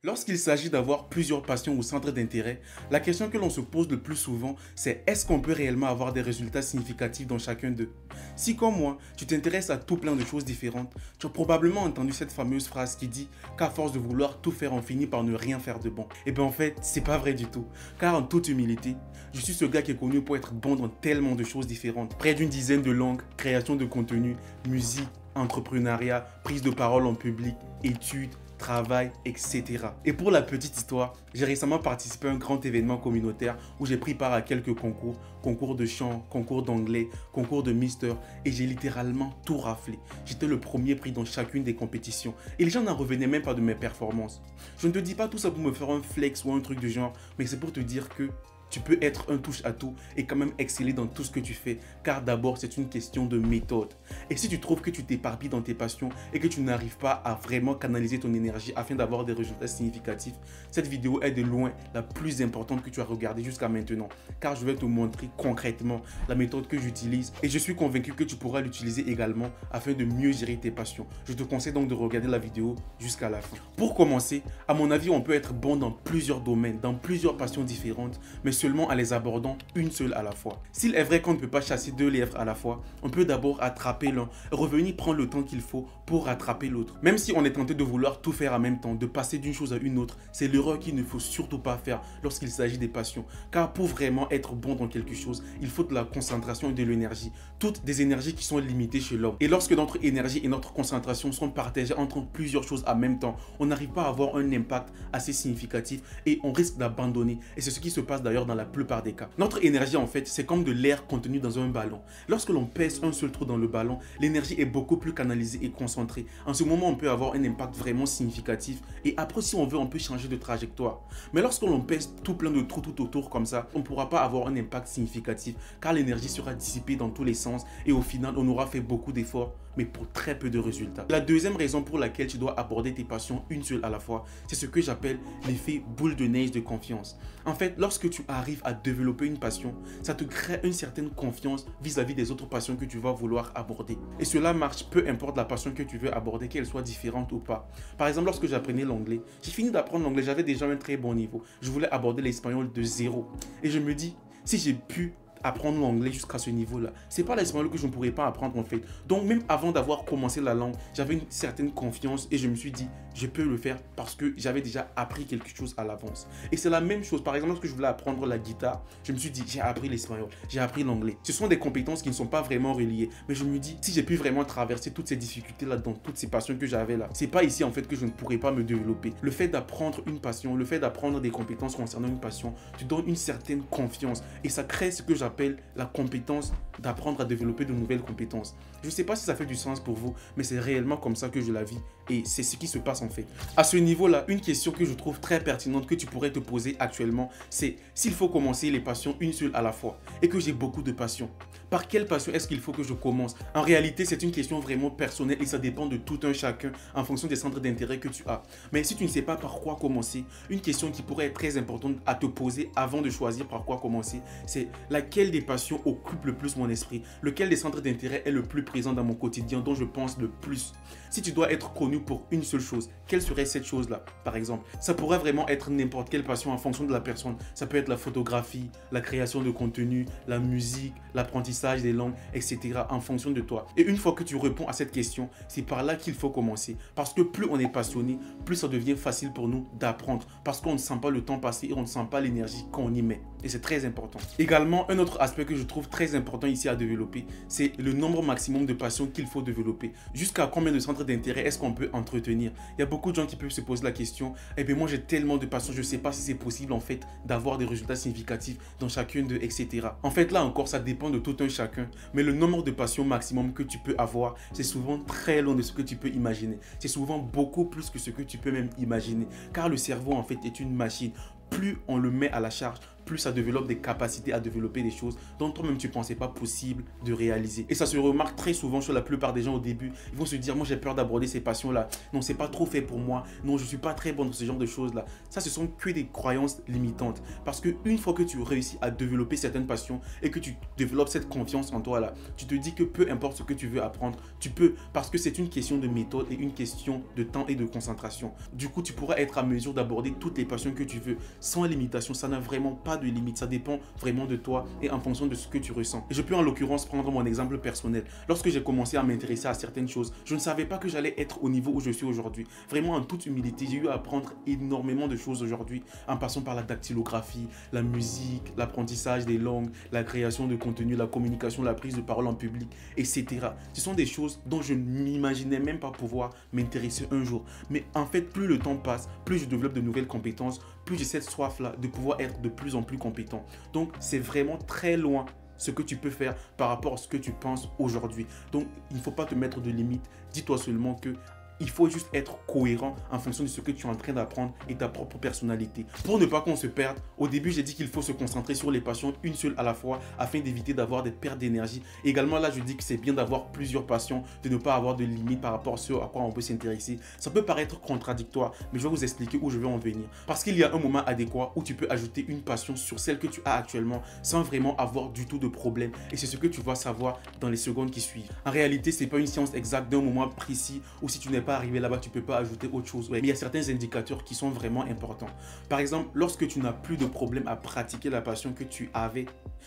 Lorsqu'il s'agit d'avoir plusieurs passions ou centres d'intérêt, la question que l'on se pose le plus souvent, c'est est-ce qu'on peut réellement avoir des résultats significatifs dans chacun d'eux? Si comme moi, tu t'intéresses à tout plein de choses différentes, tu as probablement entendu cette fameuse phrase qui dit qu'à force de vouloir tout faire, on finit par ne rien faire de bon. Et bien en fait, c'est pas vrai du tout. Car en toute humilité, je suis ce gars qui est connu pour être bon dans tellement de choses différentes. Près d'une dizaine de langues, création de contenu, musique, entrepreneuriat, prise de parole en public, études, travail, etc. Et pour la petite histoire, j'ai récemment participé à un grand événement communautaire où j'ai pris part à quelques concours, concours de chant, concours d'anglais, concours de Mister, et j'ai littéralement tout raflé. J'étais le premier prix dans chacune des compétitions et les gens n'en revenaient même pas de mes performances. Je ne te dis pas tout ça pour me faire un flex ou un truc du genre, mais c'est pour te dire que tu peux être un touche-à-tout et quand même exceller dans tout ce que tu fais, car d'abord c'est une question de méthode. Et si tu trouves que tu t'éparpilles dans tes passions et que tu n'arrives pas à vraiment canaliser ton énergie afin d'avoir des résultats significatifs, cette vidéo est de loin la plus importante que tu as regardée jusqu'à maintenant, car je vais te montrer concrètement la méthode que j'utilise et je suis convaincu que tu pourras l'utiliser également afin de mieux gérer tes passions. Je te conseille donc de regarder la vidéo jusqu'à la fin. Pour commencer, à mon avis, on peut être bon dans plusieurs domaines, dans plusieurs passions différentes, mais seulement en les abordant une seule à la fois. S'il est vrai qu'on ne peut pas chasser deux lièvres à la fois, on peut d'abord attraper l'un et revenir prendre le temps qu'il faut pour rattraper l'autre. Même si on est tenté de vouloir tout faire en même temps, de passer d'une chose à une autre, c'est l'erreur qu'il ne faut surtout pas faire lorsqu'il s'agit des passions. Car pour vraiment être bon dans quelque chose, il faut de la concentration et de l'énergie. Toutes des énergies qui sont limitées chez l'homme. Et lorsque notre énergie et notre concentration sont partagées entre plusieurs choses en même temps, on n'arrive pas à avoir un impact assez significatif et on risque d'abandonner. Et c'est ce qui se passe d'ailleurs dans la plupart des cas. Notre énergie en fait, c'est comme de l'air contenu dans un ballon. Lorsque l'on pèse un seul trou dans le ballon, l'énergie est beaucoup plus canalisée et concentrée. En ce moment, on peut avoir un impact vraiment significatif et après si on veut, on peut changer de trajectoire. Mais lorsque l'on pèse tout plein de trous tout autour comme ça, on ne pourra pas avoir un impact significatif car l'énergie sera dissipée dans tous les sens et au final, on aura fait beaucoup d'efforts mais pour très peu de résultats. La deuxième raison pour laquelle tu dois aborder tes passions une seule à la fois, c'est ce que j'appelle l'effet boule de neige de confiance. En fait, lorsque tu arrives à développer une passion, ça te crée une certaine confiance vis-à-vis des autres passions que tu vas vouloir aborder. Et cela marche peu importe la passion que tu veux aborder, qu'elle soit différente ou pas. Par exemple, lorsque j'apprenais l'anglais, j'ai fini d'apprendre l'anglais, j'avais déjà un très bon niveau. Je voulais aborder l'espagnol de zéro. Et je me dis, si j'ai pu apprendre l'anglais jusqu'à ce niveau-là, c'est pas l'espagnol que je ne pourrais pas apprendre en fait. Donc même avant d'avoir commencé la langue, j'avais une certaine confiance et je me suis dit, je peux le faire parce que j'avais déjà appris quelque chose à l'avance. Et c'est la même chose, par exemple, lorsque je voulais apprendre la guitare, je me suis dit, j'ai appris l'espagnol, j'ai appris l'anglais. Ce sont des compétences qui ne sont pas vraiment reliées, mais je me dis, si j'ai pu vraiment traverser toutes ces difficultés-là, dans toutes ces passions que j'avais là, c'est pas ici en fait que je ne pourrais pas me développer. Le fait d'apprendre une passion, le fait d'apprendre des compétences concernant une passion, tu donnes une certaine confiance et ça crée ce que j'appelle la compétence d'apprendre à développer de nouvelles compétences. Je ne sais pas si ça fait du sens pour vous, mais c'est réellement comme ça que je la vis et c'est ce qui se passe en fait. À ce niveau-là, une question que je trouve très pertinente que tu pourrais te poser actuellement, c'est s'il faut commencer les passions une seule à la fois et que j'ai beaucoup de passions, par quelle passion est-ce qu'il faut que je commence? En réalité, c'est une question vraiment personnelle et ça dépend de tout un chacun en fonction des centres d'intérêt que tu as. Mais si tu ne sais pas par quoi commencer, une question qui pourrait être très importante à te poser avant de choisir par quoi commencer, c'est laquelle des passions occupe le plus mon esprit? Lequel des centres d'intérêt est le plus présent dans mon quotidien, dont je pense le plus? Si tu dois être connu pour une seule chose, quelle serait cette chose-là? Par exemple, ça pourrait vraiment être n'importe quelle passion en fonction de la personne. Ça peut être la photographie, la création de contenu, la musique, l'apprentissage des langues, etc. en fonction de toi. Et une fois que tu réponds à cette question, c'est par là qu'il faut commencer. Parce que plus on est passionné, plus ça devient facile pour nous d'apprendre. Parce qu'on ne sent pas le temps passer et on ne sent pas l'énergie qu'on y met. Et c'est très important. Également, un autre aspect que je trouve très important ici à développer, c'est le nombre maximum de passions qu'il faut développer. Jusqu'à combien de centres d'intérêt est-ce qu'on peut entretenir? Il y a beaucoup de gens qui peuvent se poser la question, eh bien moi j'ai tellement de passions, je ne sais pas si c'est possible en fait d'avoir des résultats significatifs dans chacune d'eux, etc. En fait là encore, ça dépend de tout un chacun. Mais le nombre de passions maximum que tu peux avoir, c'est souvent très loin de ce que tu peux imaginer. C'est souvent beaucoup plus que ce que tu peux même imaginer. Car le cerveau en fait est une machine. Plus on le met à la charge, plus ça développe des capacités à développer des choses dont toi-même tu ne pensais pas possible de réaliser. Et ça se remarque très souvent sur la plupart des gens au début. Ils vont se dire, moi j'ai peur d'aborder ces passions-là. Non, c'est pas trop fait pour moi. Non, je suis pas très bon dans ce genre de choses-là. Ça, ce sont que des croyances limitantes. Parce qu'une fois que tu réussis à développer certaines passions et que tu développes cette confiance en toi là, tu te dis que peu importe ce que tu veux apprendre, tu peux, parce que c'est une question de méthode et une question de temps et de concentration. Du coup, tu pourras être à mesure d'aborder toutes les passions que tu veux sans limitation. Ça n'a vraiment pas de limite. Ça dépend vraiment de toi et en fonction de ce que tu ressens. Et je peux en l'occurrence prendre mon exemple personnel. Lorsque j'ai commencé à m'intéresser à certaines choses, je ne savais pas que j'allais être au niveau où je suis aujourd'hui. Vraiment, en toute humilité, j'ai eu à apprendre énormément de choses aujourd'hui en passant par la dactylographie, la musique, l'apprentissage des langues, la création de contenu, la communication, la prise de parole en public, etc. Ce sont des choses dont je ne m'imaginais même pas pouvoir m'intéresser un jour. Mais en fait, plus le temps passe, plus je développe de nouvelles compétences, plus j'ai cette soif-là de pouvoir être de plus en plus compétent. Donc, c'est vraiment très loin ce que tu peux faire par rapport à ce que tu penses aujourd'hui. Donc, il ne faut pas te mettre de limites. Dis-toi seulement que il faut juste être cohérent en fonction de ce que tu es en train d'apprendre et ta propre personnalité. Pour ne pas qu'on se perde, au début, j'ai dit qu'il faut se concentrer sur les passions une seule à la fois afin d'éviter d'avoir des pertes d'énergie. Également, là, je dis que c'est bien d'avoir plusieurs passions, de ne pas avoir de limites par rapport à ce à quoi on peut s'intéresser. Ça peut paraître contradictoire, mais je vais vous expliquer où je veux en venir. Parce qu'il y a un moment adéquat où tu peux ajouter une passion sur celle que tu as actuellement sans vraiment avoir du tout de problème. Et c'est ce que tu vas savoir dans les secondes qui suivent. En réalité, ce n'est pas une science exacte d'un moment précis où si tu n'es pas arrivé là-bas, tu ne peux pas ajouter autre chose. Ouais. Mais il y a certains indicateurs qui sont vraiment importants. Par exemple, lorsque tu n'as plus de problème à pratiquer la passion que tu avais,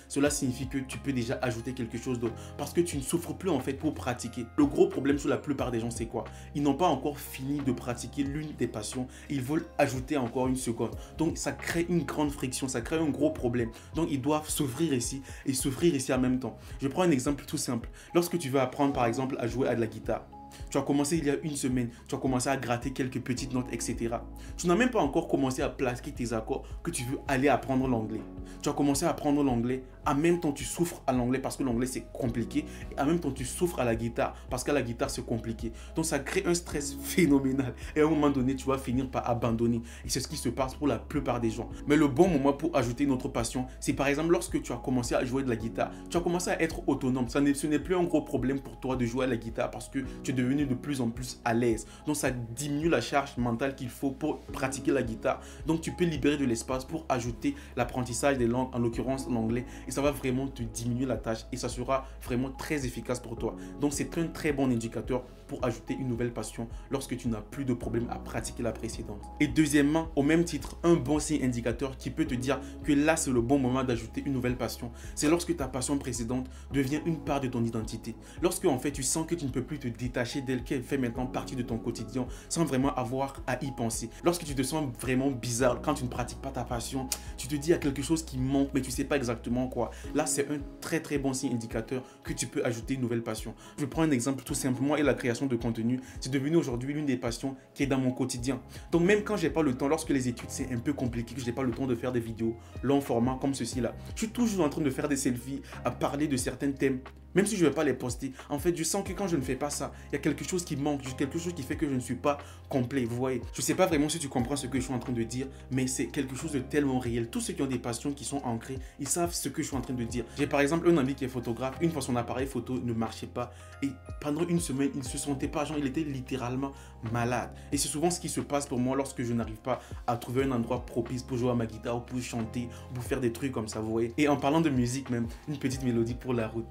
cela signifie que tu peux déjà ajouter quelque chose d'autre. Parce que tu ne souffres plus en fait pour pratiquer. Le gros problème sur la plupart des gens, c'est quoi? Ils n'ont pas encore fini de pratiquer l'une des passions. Ils veulent ajouter encore une seconde. Donc, ça crée une grande friction, ça crée un gros problème. Donc, ils doivent s'ouvrir ici et s'ouvrir ici en même temps. Je prends un exemple tout simple. Lorsque tu veux apprendre par exemple à jouer à de la guitare, tu as commencé il y a une semaine, tu as commencé à gratter quelques petites notes, etc. Tu n'as même pas encore commencé à placer tes accords que tu veux aller apprendre l'anglais. Tu as commencé à apprendre l'anglais, en même temps tu souffres à l'anglais parce que l'anglais c'est compliqué, et en même temps tu souffres à la guitare parce qu'à la guitare c'est compliqué. Donc ça crée un stress phénoménal et à un moment donné tu vas finir par abandonner. Et c'est ce qui se passe pour la plupart des gens. Mais le bon moment pour ajouter une autre passion, c'est par exemple lorsque tu as commencé à jouer de la guitare, tu as commencé à être autonome. Ce n'est plus un gros problème pour toi de jouer à la guitare parce que tu es devenu de plus en plus à l'aise. Donc ça diminue la charge mentale qu'il faut pour pratiquer la guitare. Donc tu peux libérer de l'espace pour ajouter l'apprentissage des langues, en l'occurrence l'anglais, et ça va vraiment te diminuer la tâche et ça sera vraiment très efficace pour toi. Donc c'est un très bon indicateur pour ajouter une nouvelle passion lorsque tu n'as plus de problème à pratiquer la précédente. Et deuxièmement, au même titre, un bon signe indicateur qui peut te dire que là c'est le bon moment d'ajouter une nouvelle passion, c'est lorsque ta passion précédente devient une part de ton identité. Lorsque en fait tu sens que tu ne peux plus te détacher d'elle, qu'elle fait maintenant partie de ton quotidien sans vraiment avoir à y penser. Lorsque tu te sens vraiment bizarre quand tu ne pratiques pas ta passion, tu te dis il y a quelque chose qui manque mais tu ne sais pas exactement quoi. Là c'est un très bon signe indicateur que tu peux ajouter une nouvelle passion. Je prends un exemple tout simplement et la création de contenu, c'est devenu aujourd'hui l'une des passions qui est dans mon quotidien. Donc même quand j'ai pas le temps, lorsque les études c'est un peu compliqué, que je n'ai pas le temps de faire des vidéos long format comme ceci là, je suis toujours en train de faire des selfies, à parler de certains thèmes. Même si je ne vais pas les poster, en fait, je sens que quand je ne fais pas ça, il y a quelque chose qui manque, quelque chose qui fait que je ne suis pas complet, vous voyez. Je ne sais pas vraiment si tu comprends ce que je suis en train de dire, mais c'est quelque chose de tellement réel. Tous ceux qui ont des passions qui sont ancrées, ils savent ce que je suis en train de dire. J'ai par exemple un ami qui est photographe, une fois son appareil photo ne marchait pas et pendant une semaine, il ne se sentait pas, genre il était littéralement malade. Et c'est souvent ce qui se passe pour moi lorsque je n'arrive pas à trouver un endroit propice pour jouer à ma guitare ou pour chanter, ou pour faire des trucs comme ça, vous voyez. Et en parlant de musique même, une petite mélodie pour la route.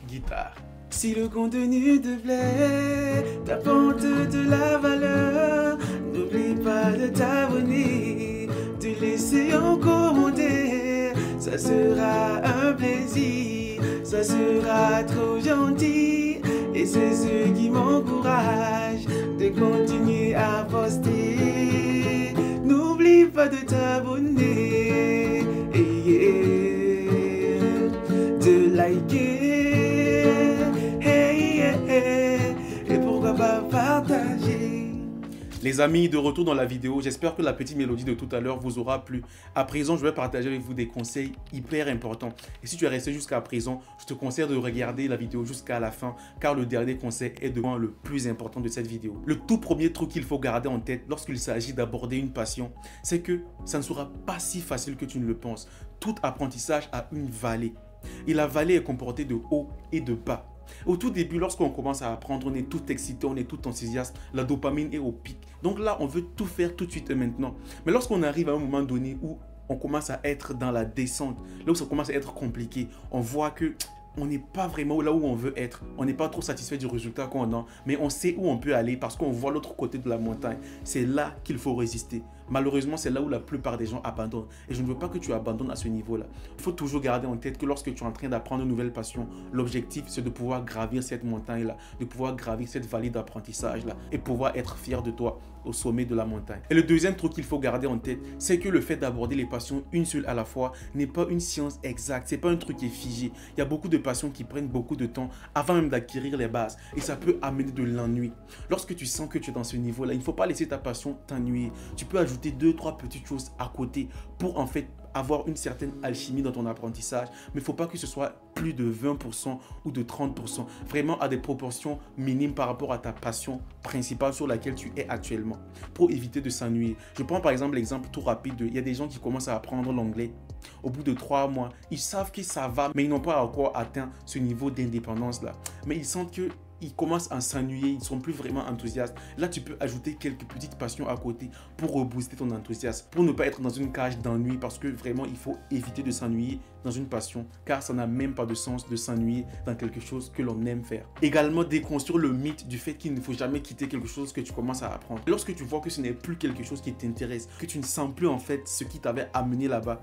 Guitare. Si le contenu te plaît, t'apporte de la valeur, n'oublie pas de t'abonner, de laisser un commentaire, ça sera un plaisir, ça sera trop gentil, et c'est ce qui m'encourage de continuer à poster. N'oublie pas de t'abonner, de liker. Et pourquoi pas partager. Les amis, de retour dans la vidéo, j'espère que la petite mélodie de tout à l'heure vous aura plu. À présent, je vais partager avec vous des conseils hyper importants. Et si tu es resté jusqu'à présent, je te conseille de regarder la vidéo jusqu'à la fin, car le dernier conseil est devant le plus important de cette vidéo. Le tout premier truc qu'il faut garder en tête lorsqu'il s'agit d'aborder une passion, c'est que ça ne sera pas si facile que tu ne le penses. Tout apprentissage a une vallée. Et la vallée est composée de haut et de bas. Au tout début, lorsqu'on commence à apprendre, on est tout excité, on est tout enthousiaste, la dopamine est au pic. Donc là, on veut tout faire tout de suite et maintenant. Mais lorsqu'on arrive à un moment donné où on commence à être dans la descente, là où ça commence à être compliqué, on voit que on n'est pas vraiment là où on veut être. On n'est pas trop satisfait du résultat qu'on a, mais on sait où on peut aller parce qu'on voit l'autre côté de la montagne. C'est là qu'il faut résister. Malheureusement, c'est là où la plupart des gens abandonnent. Et je ne veux pas que tu abandonnes à ce niveau-là. Il faut toujours garder en tête que lorsque tu es en train d'apprendre une nouvelle passion, l'objectif, c'est de pouvoir gravir cette montagne-là, de pouvoir gravir cette vallée d'apprentissage-là et pouvoir être fier de toi au sommet de la montagne. Et le deuxième truc qu'il faut garder en tête, c'est que le fait d'aborder les passions une seule à la fois n'est pas une science exacte. C'est pas un truc qui est figé. Il y a beaucoup de passions qui prennent beaucoup de temps avant même d'acquérir les bases. Et ça peut amener de l'ennui. Lorsque tu sens que tu es dans ce niveau-là, il ne faut pas laisser ta passion t'ennuyer. Tu peux ajouter 2-3 petites choses à côté pour en fait avoir une certaine alchimie dans ton apprentissage, mais il ne faut pas que ce soit plus de 20% ou de 30%, vraiment à des proportions minimes par rapport à ta passion principale sur laquelle tu es actuellement, pour éviter de s'ennuyer. Je prends par exemple l'exemple tout rapide, il y a des gens qui commencent à apprendre l'anglais. Au bout de 3 mois, ils savent que ça va, mais ils n'ont pas encore atteint ce niveau d'indépendance là. Mais ils sentent que ils commencent à s'ennuyer, ils ne sont plus vraiment enthousiastes. Là, tu peux ajouter quelques petites passions à côté pour rebooster ton enthousiasme, pour ne pas être dans une cage d'ennui, parce que vraiment, il faut éviter de s'ennuyer dans une passion, car ça n'a même pas de sens de s'ennuyer dans quelque chose que l'on aime faire. Également, déconstruire le mythe du fait qu'il ne faut jamais quitter quelque chose que tu commences à apprendre. Lorsque tu vois que ce n'est plus quelque chose qui t'intéresse, que tu ne sens plus en fait ce qui t'avait amené là-bas,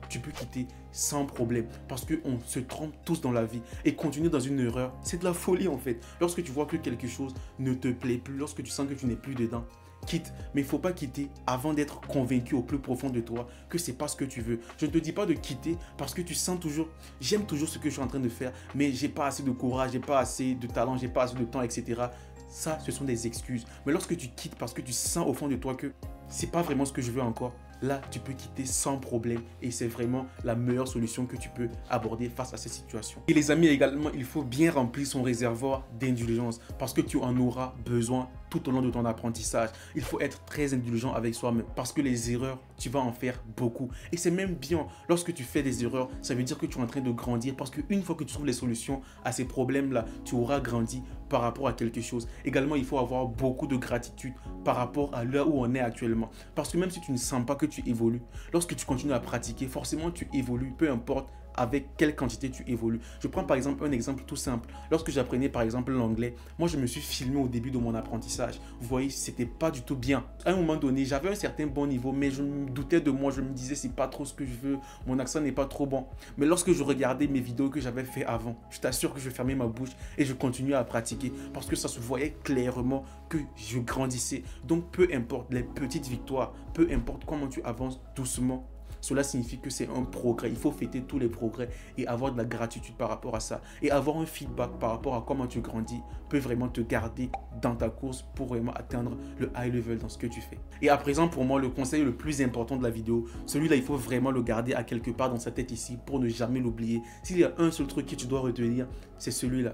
tu peux quitter sans problème parce qu'on se trompe tous dans la vie et continuer dans une erreur, c'est de la folie en fait. Lorsque tu vois que quelque chose ne te plaît plus, lorsque tu sens que tu n'es plus dedans, quitte. Mais il ne faut pas quitter avant d'être convaincu au plus profond de toi que c'est pas ce que tu veux. Je ne te dis pas de quitter parce que tu sens toujours, j'aime toujours ce que je suis en train de faire, mais j'ai pas assez de courage, j'ai pas assez de talent, j'ai pas assez de temps, etc. Ça, ce sont des excuses. Mais lorsque tu quittes parce que tu sens au fond de toi que c'est pas vraiment ce que je veux encore, là, tu peux quitter sans problème et c'est vraiment la meilleure solution que tu peux aborder face à cette situation. Et les amis, également, il faut bien remplir son réservoir d'indulgence parce que tu en auras besoin tout au long de ton apprentissage. Il faut être très indulgent avec soi-même parce que les erreurs, tu vas en faire beaucoup. Et c'est même bien, lorsque tu fais des erreurs, ça veut dire que tu es en train de grandir parce qu'une fois que tu trouves les solutions à ces problèmes-là, tu auras grandi par rapport à quelque chose. Également, il faut avoir beaucoup de gratitude par rapport à là où on est actuellement. Parce que même si tu ne sens pas que tu évolues, lorsque tu continues à pratiquer, forcément tu évolues, peu importe avec quelle quantité tu évolues. Je prends par exemple un exemple tout simple. Lorsque j'apprenais par exemple l'anglais, moi je me suis filmé au début de mon apprentissage. Vous voyez, c'était pas du tout bien. À un moment donné, j'avais un certain bon niveau, mais je me doutais de moi. Je me disais, c'est pas trop ce que je veux. Mon accent n'est pas trop bon. Mais lorsque je regardais mes vidéos que j'avais fait avant, je t'assure que je fermais ma bouche et je continuais à pratiquer parce que ça se voyait clairement que je grandissais. Donc peu importe les petites victoires, peu importe comment tu avances doucement, cela signifie que c'est un progrès. Il faut fêter tous les progrès et avoir de la gratitude par rapport à ça. Et avoir un feedback par rapport à comment tu grandis peut vraiment te garder dans ta course pour vraiment atteindre le high level dans ce que tu fais. Et à présent, pour moi, le conseil le plus important de la vidéo, celui-là, il faut vraiment le garder à quelque part dans sa tête ici pour ne jamais l'oublier. S'il y a un seul truc que tu dois retenir, c'est celui-là.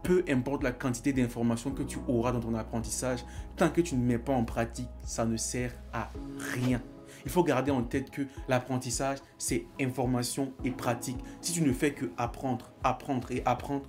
Peu importe la quantité d'informations que tu auras dans ton apprentissage, tant que tu ne mets pas en pratique, ça ne sert à rien. Il faut garder en tête que l'apprentissage, c'est information et pratique. Si tu ne fais que apprendre, apprendre et apprendre,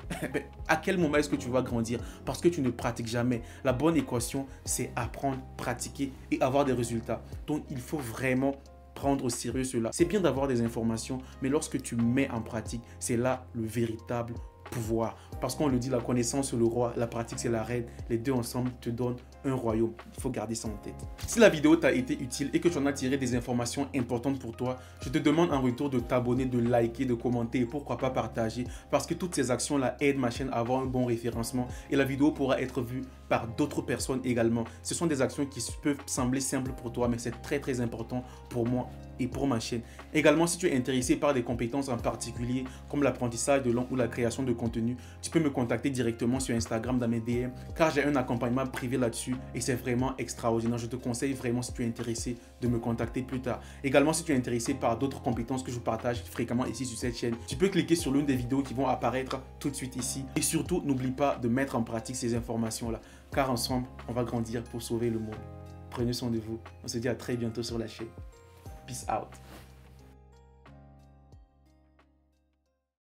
à quel moment est-ce que tu vas grandir? Parce que tu ne pratiques jamais. La bonne équation, c'est apprendre, pratiquer et avoir des résultats. Donc, il faut vraiment prendre au sérieux cela. C'est bien d'avoir des informations, mais lorsque tu mets en pratique, c'est là le véritable pouvoir. Parce qu'on le dit, la connaissance c'est le roi, la pratique c'est la reine. Les deux ensemble te donnent un royaume. Il faut garder ça en tête. Si la vidéo t'a été utile et que tu en as tiré des informations importantes pour toi, je te demande en retour de t'abonner, de liker, de commenter et pourquoi pas partager. Parce que toutes ces actions-là aident ma chaîne à avoir un bon référencement et la vidéo pourra être vue par d'autres personnes également. Ce sont des actions qui peuvent sembler simples pour toi, mais c'est très important pour moi et pour ma chaîne. Également, si tu es intéressé par des compétences en particulier, comme l'apprentissage de langue ou la création de contenu, tu peux me contacter directement sur Instagram dans mes DM car j'ai un accompagnement privé là-dessus et c'est vraiment extraordinaire. Je te conseille vraiment si tu es intéressé de me contacter plus tard. Également, si tu es intéressé par d'autres compétences que je partage fréquemment ici sur cette chaîne, tu peux cliquer sur l'une des vidéos qui vont apparaître tout de suite ici. Et surtout, n'oublie pas de mettre en pratique ces informations-là car ensemble, on va grandir pour sauver le monde. Prenez soin de vous. On se dit à très bientôt sur la chaîne. Peace out.